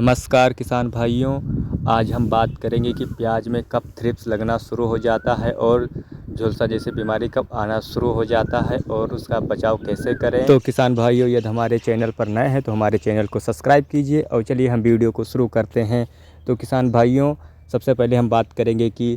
नमस्कार किसान भाइयों। आज हम बात करेंगे कि प्याज में कब थ्रिप्स लगना शुरू हो जाता है और झुलसा जैसी बीमारी कब आना शुरू हो जाता है और उसका बचाव कैसे करें। तो किसान भाइयों, यदि हमारे चैनल पर नए हैं तो हमारे चैनल को सब्सक्राइब कीजिए और चलिए हम वीडियो को शुरू करते हैं। तो किसान भाइयों, सबसे पहले हम बात करेंगे कि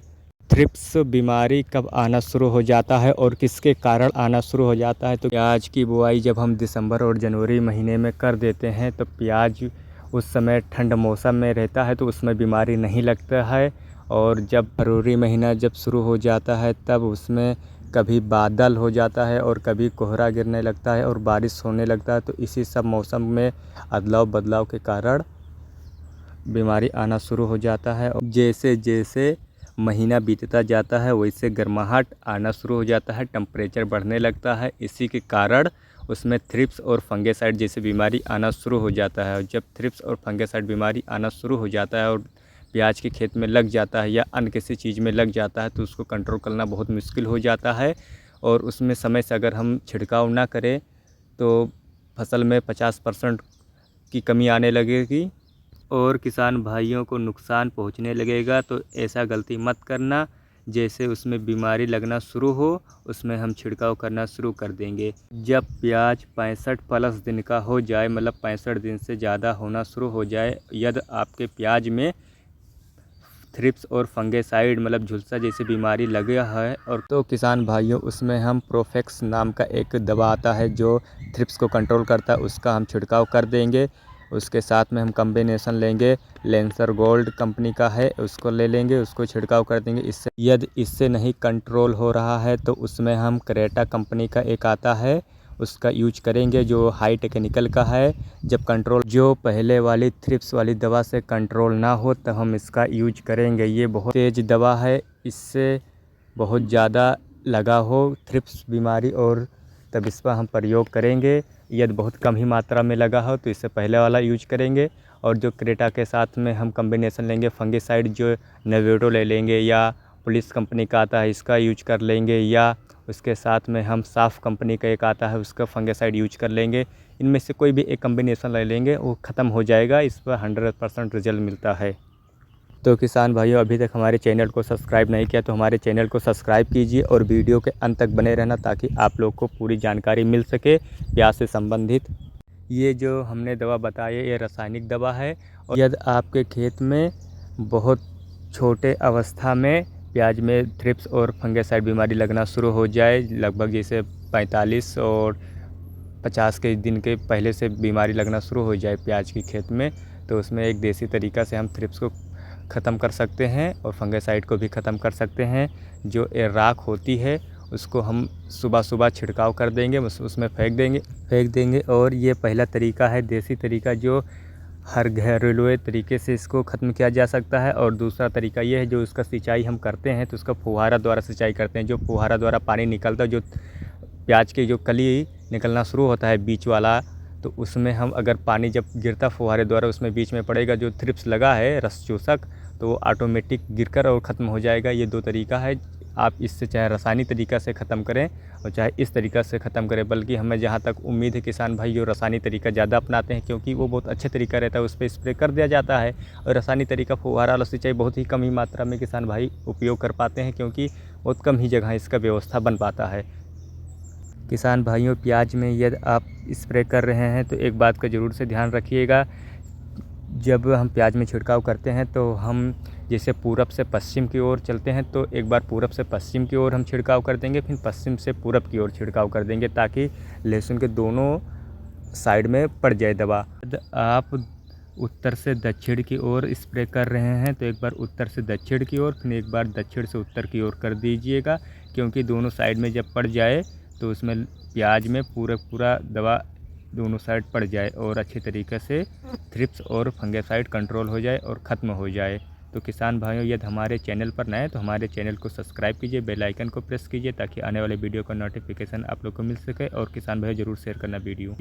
थ्रिप्स बीमारी कब आना शुरू हो जाता है और किसके कारण आना शुरू हो जाता है। तो प्याज की बुआई जब हम दिसंबर और जनवरी महीने में कर देते हैं तो प्याज उस समय ठंड मौसम में रहता है तो उसमें बीमारी नहीं लगता है। और जब फरवरी महीना जब शुरू हो जाता है तब उसमें कभी बादल हो जाता है और कभी कोहरा गिरने लगता है और बारिश होने लगता है। तो इसी सब मौसम में अदलाव बदलाव के कारण बीमारी आना शुरू हो जाता है। और जैसे जैसे महीना बीतता जाता है वैसे गर्माहट आना शुरू हो जाता है, टेम्परेचर बढ़ने लगता है। इसी के कारण उसमें थ्रिप्स और फंगेसाइड जैसी बीमारी आना शुरू हो जाता है। और जब थ्रिप्स और फंगेसाइड बीमारी आना शुरू हो जाता है और प्याज के खेत में लग जाता है या अन्य किसी चीज़ में लग जाता है तो उसको कंट्रोल करना बहुत मुश्किल हो जाता है। और उसमें समय से अगर हम छिड़काव ना करें तो फसल में 50% की कमी आने लगेगी और किसान भाइयों को नुकसान पहुंचने लगेगा। तो ऐसा गलती मत करना। जैसे उसमें बीमारी लगना शुरू हो उसमें हम छिड़काव करना शुरू कर देंगे। जब प्याज 65+ दिन का हो जाए, मतलब 65 दिन से ज़्यादा होना शुरू हो जाए, यदि आपके प्याज में थ्रिप्स और फंगेसाइड मतलब झुलसा जैसी बीमारी लगे है और तो किसान भाइयों उसमें हम प्रोफेक्स नाम का एक दवा आता है जो थ्रिप्स को कंट्रोल करता है, उसका हम छिड़काव कर देंगे। उसके साथ में हम कॉम्बिनेशन लेंगे, लेंसर गोल्ड कंपनी का है, उसको ले लेंगे, उसको छिड़काव कर देंगे। इससे यदि इससे नहीं कंट्रोल हो रहा है तो उसमें हम क्रेटा कंपनी का एक आता है उसका यूज करेंगे जो हाई टेक्निकल का है। जब कंट्रोल जो पहले वाली थ्रिप्स वाली दवा से कंट्रोल ना हो तब हम इसका यूज करेंगे। ये बहुत तेज़ दवा है, इससे बहुत ज़्यादा लगा हो थ्रिप्स बीमारी और तब इस पर हम प्रयोग करेंगे। यदि बहुत कम ही मात्रा में लगा हो तो इससे पहले वाला यूज करेंगे। और जो क्रेटा के साथ में हम कॉम्बिनेशन लेंगे फंगिसाइड, जो नेवेटो ले लेंगे या पुलिस कंपनी का आता है इसका यूज कर लेंगे, या उसके साथ में हम साफ कंपनी का एक आता है उसका फंगिसाइड यूज कर लेंगे। इनमें से कोई भी एक कॉम्बिनेशन ले लेंगे, वो ख़त्म हो जाएगा। इस पर 100% रिजल्ट मिलता है। तो किसान भाइयों, अभी तक हमारे चैनल को सब्सक्राइब नहीं किया तो हमारे चैनल को सब्सक्राइब कीजिए और वीडियो के अंत तक बने रहना ताकि आप लोग को पूरी जानकारी मिल सके प्याज से संबंधित। ये जो हमने दवा बताई है ये रासायनिक दवा है। और यदि आपके खेत में बहुत छोटे अवस्था में प्याज में थ्रिप्स और फंगेसाइड बीमारी लगना शुरू हो जाए, लगभग जैसे 45 और 50 के दिन के पहले से बीमारी लगना शुरू हो जाए प्याज की खेत में, तो उसमें एक देसी तरीका से हम थ्रिप्स को ख़त्म कर सकते हैं और फंगेसाइड को भी ख़त्म कर सकते हैं। जो ये राख होती है उसको हम सुबह सुबह छिड़काव कर देंगे, उसमें फेंक देंगे। और ये पहला तरीका है देसी तरीका जो हर घरेलू तरीके से इसको ख़त्म किया जा सकता है। और दूसरा तरीका ये है जो उसका सिंचाई हम करते हैं तो उसका फुहारा द्वारा सिंचाई करते हैं। जो फुहारा द्वारा पानी निकलता है, जो प्याज की जो कली निकलना शुरू होता है बीच वाला, तो उसमें हम अगर पानी जब गिरता फुहारे द्वारा उसमें बीच में पड़ेगा जो थ्रिप्स लगा है रस चूसक, तो वो ऑटोमेटिक गिरकर और ख़त्म हो जाएगा। ये दो तरीका है। आप इससे चाहे रासायनिक तरीका से ख़त्म करें और चाहे इस तरीका से ख़त्म करें, बल्कि हमें जहाँ तक उम्मीद है किसान भाई जो रासायनिक तरीका ज़्यादा अपनाते हैं क्योंकि वो बहुत अच्छा तरीका रहता है, उस पर स्प्रे कर दिया जाता है। और रासायनिक तरीका फुहारा वाला सिंचाई बहुत ही कम ही मात्रा में किसान भाई उपयोग कर पाते हैं क्योंकि बहुत कम ही जगह इसका व्यवस्था बन पाता है। किसान भाइयों, प्याज में यदि आप स्प्रे कर रहे हैं तो एक बात का ज़रूर से ध्यान रखिएगा। जब हम प्याज में छिड़काव करते हैं तो हम जैसे पूरब से पश्चिम की ओर चलते हैं तो एक बार पूरब से पश्चिम की ओर हम छिड़काव कर देंगे, फिर पश्चिम से पूरब की ओर छिड़काव कर देंगे ताकि लहसुन के दोनों साइड में पड़ जाए दवा। आप उत्तर से दक्षिण की ओर स्प्रे कर रहे हैं तो एक बार उत्तर से दक्षिण की ओर, फिर एक बार दक्षिण से उत्तर की ओर कर दीजिएगा, क्योंकि दोनों साइड में जब पड़ जाए तो उसमें प्याज में पूरा दवा दोनों साइड पड़ जाए और अच्छे तरीके से थ्रिप्स और फंगेसाइड कंट्रोल हो जाए और ख़त्म हो जाए। तो किसान भाइयों, यदि हमारे चैनल पर नए तो हमारे चैनल को सब्सक्राइब कीजिए, बेल आइकन को प्रेस कीजिए ताकि आने वाले वीडियो का नोटिफिकेशन आप लोग को मिल सके। और किसान भाइयों ज़रूर शेयर करना वीडियो।